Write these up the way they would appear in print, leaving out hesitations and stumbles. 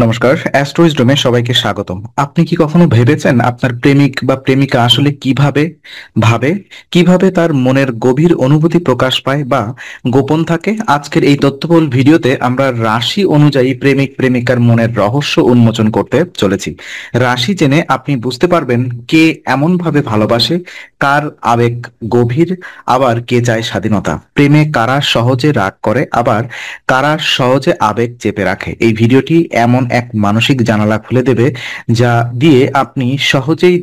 নমস্কার, অ্যাস্ট্রোইজডমে সবাইকে স্বাগতম। আপনি কি কখনো ভেবেছেন আপনার প্রেমিক বা প্রেমিকা আসলে কিভাবে ভাবে, কিভাবে তার মনের গভীর অনুভূতি প্রকাশ পায় বা গোপন থাকে? আজকের এই তথ্যবহুল ভিডিওতে আমরা রাশি অনুযায়ী প্রেমিক প্রেমিকার মনের রহস্য উন্মোচন করতে চলেছি। রাশি জেনে আপনি বুঝতে পারবেন কে এমন ভাবে ভালোবাসে, কার আবেগ গভীর, আবার কে চায় স্বাধীনতা। প্রেমে কারা সহজে রাগ করে, আবার কারা সহজে আবেগ চেপে রাখে। এই ভিডিওটি এমন এক মানসিক জানালা খুলে দেবে যা দিয়ে আপনি সহজেই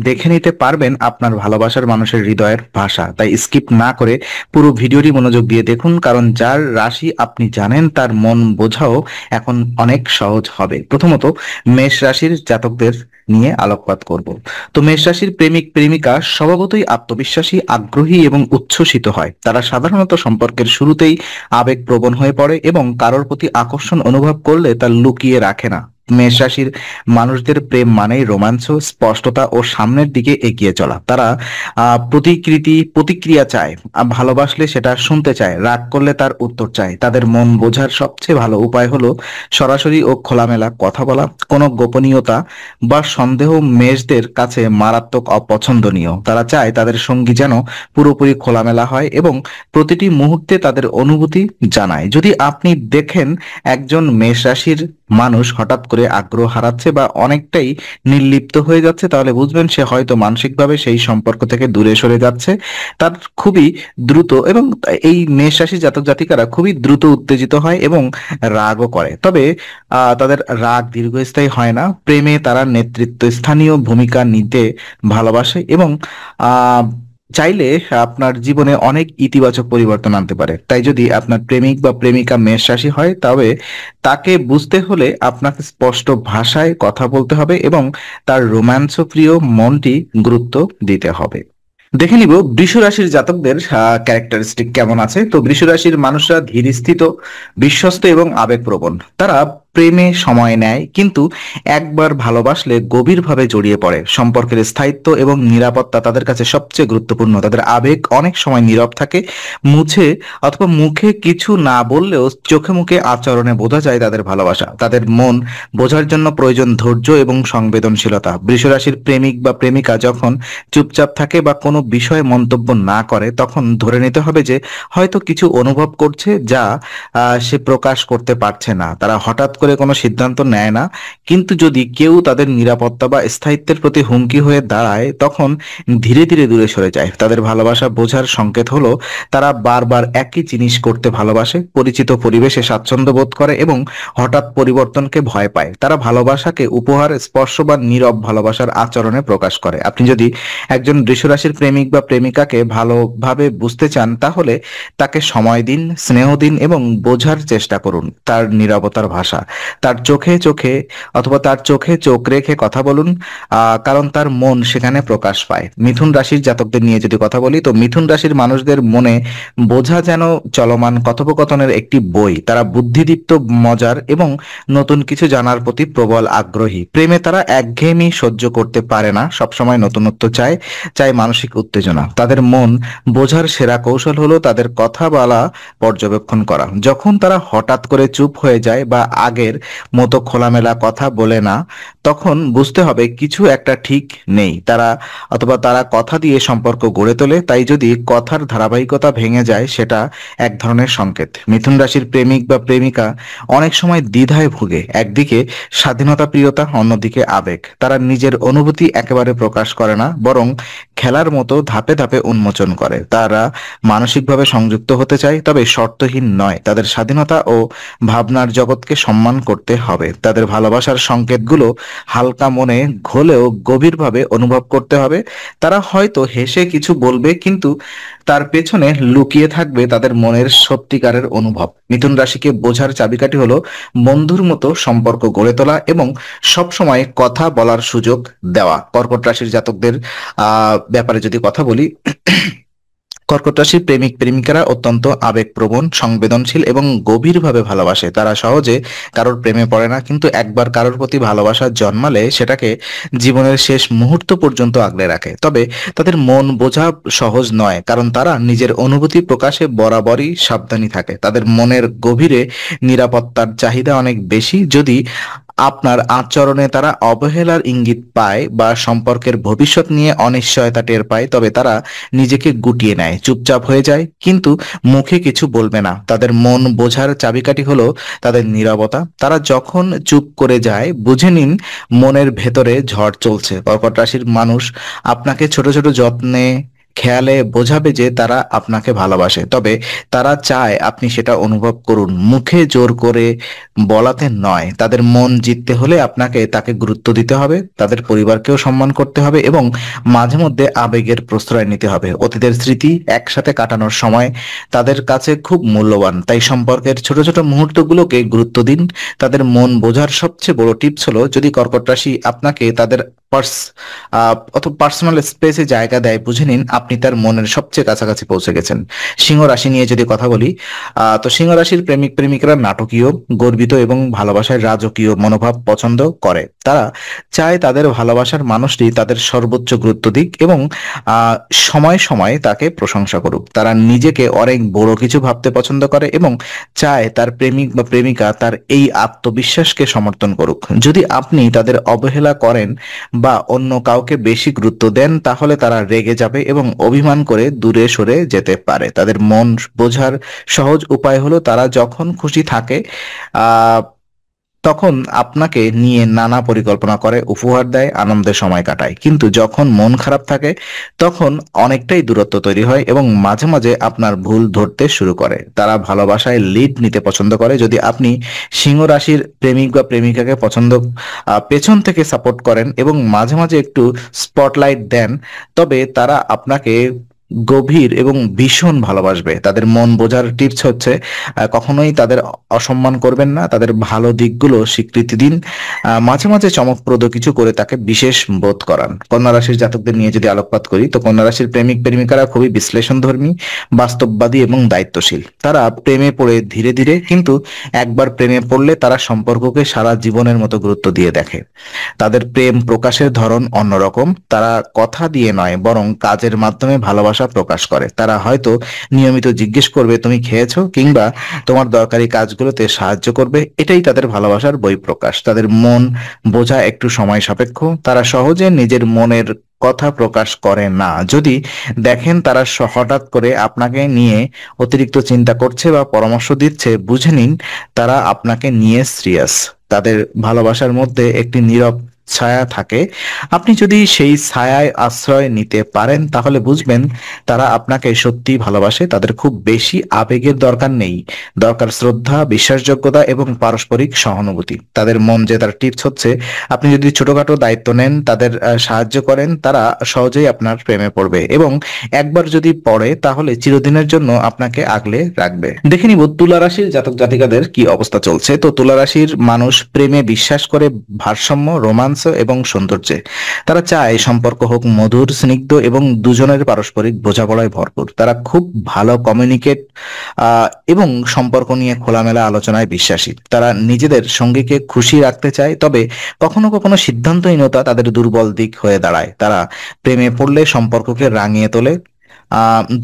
দেখে নিতে পারবেন আপনার ভালোবাসার মানুষের হৃদয়ের ভাষা। তাই স্কিপ না করে পুরো ভিডিওটি মনোযোগ দিয়ে দেখুন, কারণ যার রাশি আপনি জানেন তার মন বোঝাও এখন অনেক সহজ হবে। প্রথমত, মেষ রাশির জাতকদের নিয়ে আলোকপাত করব। তো মেষ রাশির প্রেমিক প্রেমিকা স্বভাবতই আত্মবিশ্বাসী, আগ্রহী এবং উচ্ছ্বসিত হয়। তারা সাধারণত সম্পর্কের শুরুতেই আবেগপ্রবণ হয়ে পড়ে এবং কারোর প্রতি আকর্ষণ অনুভব করলে তা লুকিয়ে রাখে না। মেষ রাশির মানুষদের প্রেম মানেই রোমাঞ্চ, স্পষ্টতা ও সামনের দিকে এগিয়ে চলা। তারা প্রতিক্রিয়া চায়, ভালোবাসলে সেটা শুনতে চায়, রাগ করলে তার উত্তর চায়। তাদের মন বোঝার সবচেয়ে ভালো উপায় হলো সরাসরি ও খোলামেলা কথা বলা। কোনো গোপনীয়তা বা সন্দেহ মেষদের কাছে মারাত্মক অপছন্দনীয়। তারা চায় তাদের সঙ্গী যেন পুরোপুরি খোলামেলা হয় এবং প্রতিটি মুহূর্তে তাদের অনুভূতি জানায়। যদি আপনি দেখেন একজন মেষ রাশির মানুষ হঠাৎ করে আগ্রহ হারাচ্ছে বা অনেকটাই নির্লিপ্ত হয়ে যাচ্ছে, তাহলে বুঝবেন সে হয়তো মানসিকভাবে সেই সম্পর্ক থেকে দূরে সরে যাচ্ছে। তার খুবই দ্রুত এবং এই মেষ রাশি জাতক জাতিকারা খুবই দ্রুত উত্তেজিত হয় এবং রাগও করে। তবে তাদের রাগ দীর্ঘস্থায়ী হয় না। প্রেমে তারা নেতৃত্ব স্থানীয় ভূমিকা নিতে ভালোবাসে এবং আহ চাইলে আপনার জীবনে অনেক ইতিবাচক পরিবর্তন আনতে পারে। তাই যদি আপনার প্রেমিক বা প্রেমিকা মেষ রাশি হয়, তবে তাকে বুঝতে হলে আপনাকে স্পষ্ট ভাষায় কথা বলতে হবে এবং তার রোম্যান্স প্রিয় মনটি গুরুত্ব দিতে হবে। দেখে নিব বৃষ রাশির জাতকদের ক্যারেক্টারিস্টিক কেমন আছে। তো বৃষ রাশির মানুষরা ধীর স্থিত, বিশ্বস্ত এবং আবেগপ্রবণ। তারা প্রেমে সময় নেয়, কিন্তু একবার ভালোবাসলে গভীরভাবে জড়িয়ে পড়ে। সম্পর্কের স্থায়িত্ব এবং নিরাপত্তা তাদের কাছে সবচেয়ে গুরুত্বপূর্ণ। তাদের আবেগ অনেক সময় নীরব থাকে, মুছে অথবা মুখে কিছু না বললেও চোখে মুখে আচরণে বোঝা যায় তাদের ভালোবাসা। তাদের মন বোঝার জন্য প্রয়োজন ধৈর্য এবং সংবেদনশীলতা। বৃষ রাশির প্রেমিক বা প্রেমিকা যখন চুপচাপ থাকে বা কোনো বিষয়ে মন্তব্য না করে, তখন ধরে নিতে হবে যে হয়তো কিছু অনুভব করছে যা সে প্রকাশ করতে পারছে না। তারা হঠাৎ করে কোনো সিদ্ধান্ত নেয় না, কিন্তু যদি কেউ তাদের নিরাপত্তা বা স্থায়িত্বের প্রতি হুমকি হয়ে দাঁড়ায়, তখন ধীরে ধীরে দূরে সরে যায়। তাদের ভালোবাসা বোঝার সংকেত হলো তারা বারবার একই জিনিস করতে ভালোবাসে, পরিচিত পরিবেশে স্বাচ্ছন্দ্য বোধ করে এবং হঠাৎ পরিবর্তনকে ভয় পায়। তারা ভালোবাসাকে উপহার, স্পর্শ বা নীরব ভালোবাসার আচরণে প্রকাশ করে। আপনি যদি একজন বৃষরাশির প্রেমিক বা প্রেমিকাকে ভালোভাবে বুঝতে চান, তাহলে তাকে সময় দিন, স্নেহ দিন এবং বোঝার চেষ্টা করুন। তার নীরবতার ভাষা, তার চোখে চোখে অথবা তার চোখে চোখ রেখে কথা বলুন, কারণ তার মন সেখানে প্রকাশ পায়। মিথুন রাশির জাতকদের নিয়ে যদি কথা বলি, তো মিথুন রাশির মানুষদের মনে বোঝা যেন চলমান কথোপকথনের একটি বই। তারা বুদ্ধিদীপ্ত, মজার এবং নতুন কিছু জানার প্রতি প্রবল আগ্রহী। প্রেমে তারা একঘেয়েমি সহ্য করতে পারে না, সবসময় নতুনত্ব চায়, চায় মানসিক উত্তেজনা। তাদের মন বোঝার সেরা কৌশল হলো তাদের কথা বলা পর্যবেক্ষণ করা। যখন তারা হঠাৎ করে চুপ হয়ে যায় বা আগের মতো খোলামেলা কথা বলে না, তখন বুঝতে হবে কিছু একটা ঠিক নেই। তারা কথা দিয়ে সম্পর্ক গড়ে তোলে, তাই যদি কথার ধারাবাহিকতা ভেঙে যায়, সেটা এক ধরনের সংকেত। মিথুন রাশির প্রেমিক বা প্রেমিকা অনেক সময় দ্বিধায় ভুগে। একদিকে স্বাধীনতা প্রিয়তা, অন্যদিকে আবেগ। তারা নিজের অনুভূতি একেবারে প্রকাশ করে না, বরং খেলার মতো ধাপে ধাপে উন্মোচন করে। তারা মানসিকভাবে সংযুক্ত হতে চায়, তবে শর্তহীন নয়। তাদের স্বাধীনতা ও ভাবনার জগৎকে সম্মান করতে হবে। তাদের ভালোবাসার সংকেতগুলো হালকা মনে হলেও গভীরভাবে অনুভব করতে হবে। তারা হয়তো হেসে কিছু বলবে, কিন্তু তার পেছনে লুকিয়ে থাকবে তাদের মনের সত্যিকারের অনুভব। মিথুন রাশিকে বোঝার চাবিকাঠি হলো বন্ধুর মতো সম্পর্ক গড়ে তোলা এবং সব সময় কথা বলার সুযোগ দেওয়া। কর্কট রাশির জাতকদের ব্যাপারে যদি কথা বলি, কর্কট রাশির প্রেমিক প্রেমিকারা অত্যন্ত আবেগপ্রবণ, সংবেদনশীল এবং গভীরভাবে ভালোবাসে। তারা সহজে কারোর প্রেমে পড়ে না, কিন্তু একবার কারোর প্রতি ভালোবাসা জন্মালে সেটাকে জীবনের শেষ মুহূর্ত পর্যন্ত আগলে রাখে। তবে তাদের মন বোঝা সহজ নয়, কারণ তারা নিজের অনুভূতি প্রকাশে বরাবরই সাবধানী থাকে। তাদের মনের গভীরে নিরাপত্তার চাহিদা অনেক বেশি। যদি আপনার আচরণে তারা অবহেলার ইঙ্গিত পায় বা সম্পর্কের ভবিষ্যৎ নিয়ে অনিশ্চয়তা টের পায়, তবে তারা নিজেকে গুটিয়ে নেয়, চুপচাপ হয়ে যায়, কিন্তু মুখে কিছু বলবে না। তাদের মন বোঝার চাবিকাঠি হলো তাদের নীরবতা। তারা যখন চুপ করে যায়, বুঝে নিন মনের ভেতরে ঝড় চলছে। কর্কট রাশির মানুষ আপনাকে ছোট ছোট যত্নে, খেয়ালে বোঝাবে যে তারা আপনাকে ভালোবাসে, তবে তারা চায় আপনি সেটা অনুভব করুন, মুখে জোর করে বলাতে নয়। তাদের মন জিততে হলে আপনাকে তাকে গুরুত্ব দিতে হবে, তাদের পরিবারকেও সম্মান করতে হবে এবং মাঝে মধ্যে আবেগের প্রশ্রয় নিতে হবে। অতীতের স্মৃতি, একসাথে কাটানোর সময় তাদের কাছে খুব মূল্যবান, তাই সম্পর্কের ছোট ছোট মুহূর্তগুলোকে গুরুত্ব দিন। তাদের মন বোঝার সবচেয়ে বড় টিপস হলো, যদি কর্কট রাশি আপনাকে তাদের অথবা পার্সোনাল স্পেসে জায়গা দেয়, বুঝে নিন আপনি তার মনের সবচেয়ে কাছাকাছি পৌঁছে গেছেন। সিংহ রাশি নিয়ে যদি কথা বলি, তো সিংহ রাশির প্রেমিক প্রেমিকারা নাটকীয়, গর্বিত এবং ভালোবাসায় রাজকীয় মনোভাব পছন্দ করে। তারা চায় তাদের ভালোবাসার মানুষটি তাদের সর্বোচ্চ গুরুত্ব দিক এবং আহ সময় সময় তাকে প্রশংসা করুক। তারা নিজেকে অনেক বড় কিছু ভাবতে পছন্দ করে এবং চায় তার প্রেমিক বা প্রেমিকা তার এই আত্মবিশ্বাসকে সমর্থন করুক। যদি আপনি তাদের অবহেলা করেন বা অন্য কাউকে বেশি গুরুত্ব দেন, তাহলে তারা রেগে যাবে এবং অভিমান করে দূরে সরে যেতে পারে। তাদের মন বোঝার সহজ উপায় হলো, তারা যখন খুশি থাকে আহ তখন আপনাকে নিয়ে নানা পরিকল্পনা করে, উপহার দেয়, আনন্দের সময় কাটায়। কিন্তু যখন মন খারাপ থাকে, তখন অনেকটাই দূরত্ব তৈরি হয় এবং মাঝে মাঝে আপনার ভুল ধরতে শুরু করে। তারা ভালোবাসায় লিড নিতে পছন্দ করে। যদি আপনি সিংহ রাশির প্রেমিক বা প্রেমিকাকে পেছন থেকে সাপোর্ট করেন এবং মাঝে মাঝে একটু স্পটলাইট দেন, তবে তারা আপনাকে গভীর এবং ভীষণ ভালোবাসবে। তাদের মন বোঝার টিপস হচ্ছে, কখনোই তাদের অসম্মান করবেন না, তাদের ভালো দিকগুলো স্বীকৃতি দিন। মাঝে মাঝে চমকপ্রদ কিছু করে তাকে বিশেষ বোধ করান। কন্যা রাশির জাতকদের নিয়ে যদি আলোকপাত করি, তো কন্যা রাশির প্রেমিক প্রেমিকারা খুবই বিশ্লেষণধর্মী, বাস্তববাদী এবং দায়িত্বশীল। তারা প্রেমে পড়ে ধীরে ধীরে, কিন্তু একবার প্রেমে পড়লে তারা সম্পর্ককে সারা জীবনের মতো গুরুত্ব দিয়ে দেখে। তাদের প্রেম প্রকাশের ধরন অন্যরকম। তারা কথা দিয়ে নয়, বরং কাজের মাধ্যমে ভালোবাসা প্রকাশ করে। তারা হয়তো নিয়মিত জিজ্ঞেস করবে তুমি খেয়েছো, কিংবা তোমার দরকারি কাজগুলোতে সাহায্য করবে। এটাই তাদের ভালোবাসার বহিঃপ্রকাশ। তাদের মন বোঝা একটু সময় সাপেক্ষ। তারা সহজে নিজের মনের কথা প্রকাশ করে না। যদি দেখেন তারা হঠাৎ করে আপনাকে নিয়ে অতিরিক্ত চিন্তা করছে বা পরামর্শ দিচ্ছে, বুঝে নিন তারা আপনাকে নিয়ে সিরিয়াস। তাদের ভালোবাসার মধ্যে একটি নীরব ছায়া থাকে। আপনি যদি সেই ছায়ায় আশ্রয় নিতে পারেন, তাহলে বুঝবেন তারা আপনাকে সত্যি ভালোবাসে। তাদের খুব বেশি আবেগের দরকার নেই, দরকার শ্রদ্ধা, বিশ্বাসযোগ্যতা এবং পারস্পরিক সহানুভূতি। তাদের মন জেতার টিপস হচ্ছে, আপনি যদি ছোটখাটো দায়িত্ব নেন, তাদের সাহায্য করেন, তারা সহজেই আপনার প্রেমে পড়বে এবং একবার যদি পড়ে, তাহলে চিরদিনের জন্য আপনাকে আগলে রাখবে। দেখে নিব তুলা রাশির জাতক জাতিকাদের কি অবস্থা চলছে। তো তুলা রাশির মানুষ প্রেমে বিশ্বাস করে, ভারসাম্য, রোমান্স এবং সৌন্দর্যে। তারা চায় সম্পর্ক হোক মধুর, স্নিগ্ধ এবং দুজনের পারস্পরিক বোঝাপড়ায় ভরপুর। তারা খুব ভালো কমিউনিকেট এবং সম্পর্ক নিয়ে খোলামেলা আলোচনায় বিশ্বাসী। তারা নিজেদের সঙ্গীকে খুশি রাখতে চায়, তবে কখনো কখনো সিদ্ধান্তহীনতা তাদের দুর্বল দিক হয়ে দাঁড়ায়। তারা প্রেমে পড়লে সম্পর্ককে রাঙিয়ে তোলে,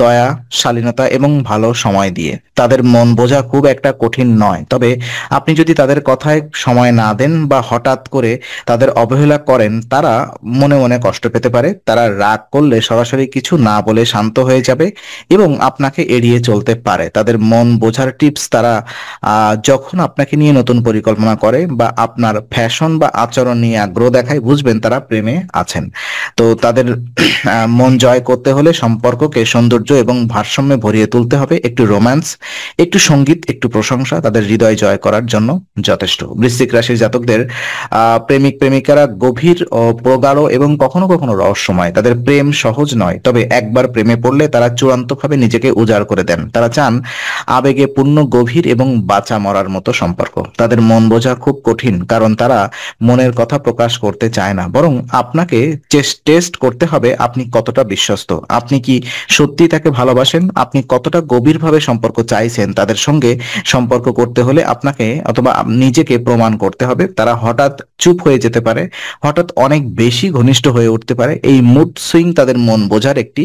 দয়া, শালীনতা এবং ভালো সময় দিয়ে। তাদের মন বোঝা খুব একটা কঠিন নয়, তবে আপনি যদি তাদের কথায় সময় না দেন বা হঠাৎ করে তাদের অবহেলা করেন, তারা মনে মনে কষ্ট পেতে পারে। তারা রাগ করলে সরাসরি কিছু না বলে শান্ত হয়ে যাবে এবং আপনাকে এড়িয়ে চলতে পারে। তাদের মন বোঝার টিপস, তারা যখন আপনাকে নিয়ে নতুন পরিকল্পনা করে বা আপনার ফ্যাশন বা আচরণ নিয়ে আগ্রহ দেখায়, বুঝবেন তারা প্রেমে আছেন। তো তাদের মন জয় করতে হলে সম্পর্ককে সৌন্দর্য এবং ভারসাম্যে ভরিয়ে তুলতে হবে। একটু রোম্যান্স, একটু সঙ্গীত, একটু প্রশংসা তাদের হৃদয় জয় করার জন্য যথেষ্ট। বৃশ্চিক রাশির জাতকদের প্রেমিক প্রেমিকারা গভীর ও প্রগাঢ় এবং কখনো কখনো রহস্যময়। তাদের প্রেম সহজ নয়, তবে একবার প্রেমে পড়লে তারা চূড়ান্তভাবে নিজেকে উজাড় করে দেন। তারা চান আবেগে পূর্ণ, গভীর এবং বাঁচা মরার মতো সম্পর্ক। তাদের মন বোঝা খুব কঠিন, কারণ তারা মনের কথা প্রকাশ করতে চায় না, বরং আপনাকে টেস্ট করতে হবে আপনি কতটা বিশ্বস্ত। আপনি কি সত্যি তাকে ভালোবাসেন, আপনি কতটা গভীরভাবে সম্পর্ক চাইছেন তাদের সঙ্গে সম্পর্ক করতে হলে আপনাকে অথবা নিজেকে প্রমাণ করতে হবে। তারা হঠাৎ চুপ হয়ে যেতে পারে, হঠাৎ অনেক বেশি ঘনিষ্ঠ হয়ে উঠতে পারে। এই মুড সুইং তাদের মন বোঝার একটি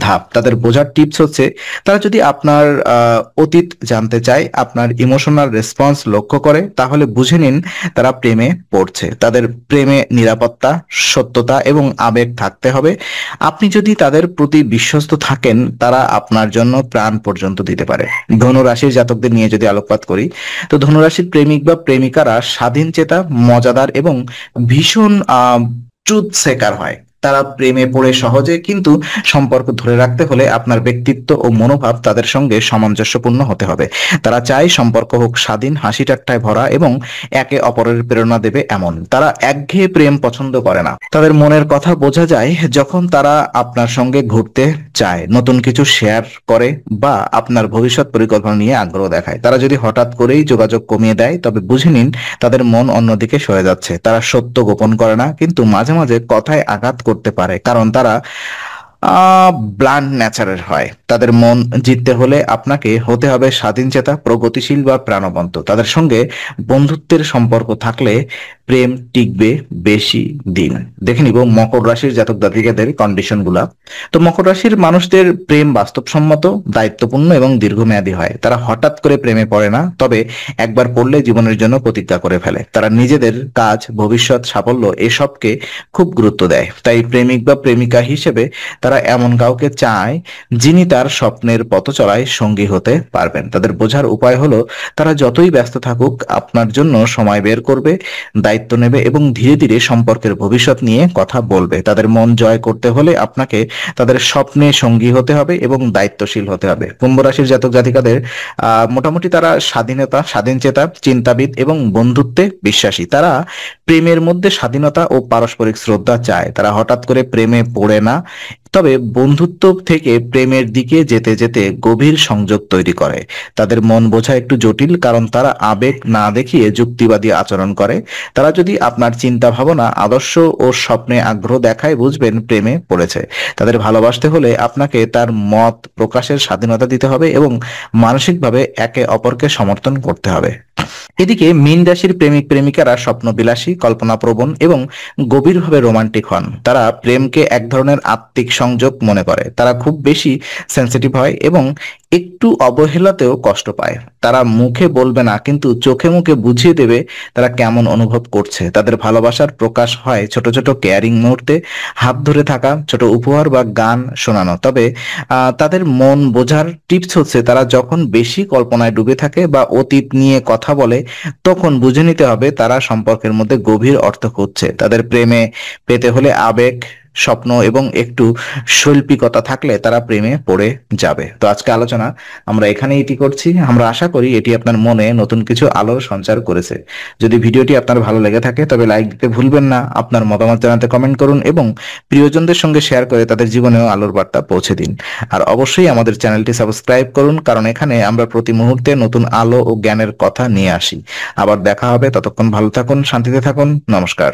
ধাপ। তাদের বোঝার টিপস হচ্ছে, তারা যদি আপনার অতীত জানতে চায়, আপনার ইমোশনাল রেসপন্স লক্ষ্য করে, তাহলে বুঝে নিন তারা প্রেমে পড়ছে। তাদের প্রেমে নিরাপত্তা, সত্যতা এবং আবেগ থাকতে হবে। আপনি যদি তাদের প্রতি বিশ্বস্ত থাকেন, তারা আপনার জন্য প্রাণ পর্যন্ত দিতে পারে। ধনু রাশির জাতকদের নিয়ে যদি আলোকপাত করি, তো ধনুরাশির প্রেমিক বা প্রেমিকারা স্বাধীন চেতা, মজাদার এবং ভীষণ ট্রুথ সেকার হয়। তারা প্রেমে পড়ে সহজে, কিন্তু সম্পর্ক ধরে রাখতে হলে আপনার ব্যক্তিত্ব ও মনোভাব তাদের সঙ্গে সামঞ্জস্যপূর্ণ হতে হবে। তারা চায় সম্পর্ক হোক স্বাধীন, হাসি ঠাট্টায় ভরা এবং একে অপরের প্রেরণা দেবে এমন। তারা একঘেয়ে প্রেম পছন্দ করে না। তাদের মনের কথা বোঝা যায় যখন তারা আপনার সঙ্গে ঘুরতে চায়, নতুন কিছু শেয়ার করে বা আপনার ভবিষ্যৎ পরিকল্পনা নিয়ে আগ্রহ দেখায়। তারা যদি হঠাৎ করেই যোগাযোগ কমিয়ে দেয়, তবে বুঝে নিন তাদের মন অন্যদিকে সরে যাচ্ছে। তারা সত্য গোপন করে না, কিন্তু মাঝে মাঝে কথায় আঘাত করতে পারে, কারণ তারা ব্লান্ট নেচারের হয়। তাদের মন জিততে হলে আপনাকে হতে হবে স্বাধীনচেতা, প্রগতিশীল বা প্রাণবন্ত। তাদের সঙ্গে বন্ধুত্বের সম্পর্ক থাকলে প্রেম টিকবে বেশি দিন। দেখে নিব মকর রাশির জাতক জাতিকাদের কন্ডিশন গুলা। তো মকর রাশির মানুষদের প্রেম বাস্তবসম্মত, দায়িত্বপূর্ণ এবং দীর্ঘমেয়াদী হয়। তারা হঠাৎ করে প্রেমে পড়ে না, তবে একবার পড়লে জীবনের জন্য প্রতিজ্ঞা করে ফেলে। তারা নিজেদের কাজ, ভবিষ্যৎ, সাফল্য এসবকে খুব গুরুত্ব দেয়। তাই প্রেমিক বা প্রেমিকা হিসেবে তারা এমন কাউকে চায় যিনি তার স্বপ্নের পথ চলায় সঙ্গী হতে পারবেন। তাদের বোঝার উপায় হলো, তারা যতই ব্যস্ত থাকুক আপনার জন্য সময় বের করবে, দায়িত্ব নেবে এবং ধীরে ধীরে সম্পর্কের ভবিষ্যৎ নিয়ে কথা বলবে। তাদের মন জয় করতে হলে আপনাকে তাদের স্বপ্নে সঙ্গী হতে হবে এবং দায়িত্বশীল হতে হবে। কুম্ভ রাশির জাতক জাতিকাদের মোটামুটি তারা স্বাধীনতা, স্বাধীনচেতা, চিন্তাবিদ এবং বন্ধুত্বে বিশ্বাসী। তারা প্রেমের মধ্যে স্বাধীনতা ও পারস্পরিক শ্রদ্ধা চায়। তারা হঠাৎ করে প্রেমে পড়ে না, তবে বন্ধুত্ব থেকে প্রেমের দিকে যেতে যেতে গভীর সংযোগ তৈরি করে। তাদের মন বোঝা একটু জটিল, কারণ তারা আবেগ না দেখিয়ে যুক্তিবাদী আচরণ করে। তারা যদি আপনার চিন্তা ভাবনা, আদর্শ ও স্বপ্নে আগ্রহ দেখায়, বুঝবেন প্রেমে পড়েছে। তাদের ভালোবাসতে হলে আপনাকে তার মত প্রকাশের স্বাধীনতা দিতে হবে এবং মানসিকভাবে একে অপরকে সমর্থন করতে হবে। এদিকে মীন রাশির প্রেমিক প্রেমিকারা স্বপ্নবিলাসী, কল্পনাপ্রবণ এবং গভীরভাবে রোমান্টিক হন। তারা প্রেমকে এক ধরনের আত্মিক সংযোগ মনে করে। তারা খুব বেশি সেন্সিটিভ হয় এবং একটু অবহেলাতেও কষ্ট পায়। তারা মুখে বলবে না, কিন্তু চোখে মুখে বুঝিয়ে দেবে তারা কেমন অনুভব করছে। তাদের ভালোবাসার প্রকাশ হয় ছোট ছোট কেয়ারিং মুহূর্তে, হাত ধরে থাকা, ছোট উপহার বা গান শোনানো। তবে তাদের মন বোঝার টিপস হচ্ছে, তারা যখন বেশি কল্পনায় ডুবে থাকে বা অতীত নিয়ে কথা বলে, তখন বুঝে নিতে হবে তারা সম্পর্কের মধ্যে গভীর অর্থ খুঁজছে। তাদের প্রেমে পেতে হলে আবেগ, স্বপ্ন এবং একটু শৈল্পিকতা থাকলে তারা প্রেমে পড়ে যাবে। তো আজকে আলোচনা আমরা এখানেই এটি করছি। আমরা আশা করি এটি আপনার মনে নতুন কিছু আলোর সঞ্চার করেছে। যদি ভিডিওটি আপনার ভালো লেগে থাকে, তবে লাইক দিতে ভুলবেন না। আপনার মতামত জানাতে কমেন্ট করুন এবং প্রিয়জনদের সঙ্গে শেয়ার করে তাদের জীবনেও আলোর বার্তা পৌঁছে দিন। আর অবশ্যই আমাদের চ্যানেলটি সাবস্ক্রাইব করুন, কারণ এখানে আমরা প্রতি মুহূর্তে নতুন আলো ও জ্ঞানের কথা নিয়ে আসি। আবার দেখা হবে, ততক্ষণ ভালো থাকুন, শান্তিতে থাকুন। নমস্কার।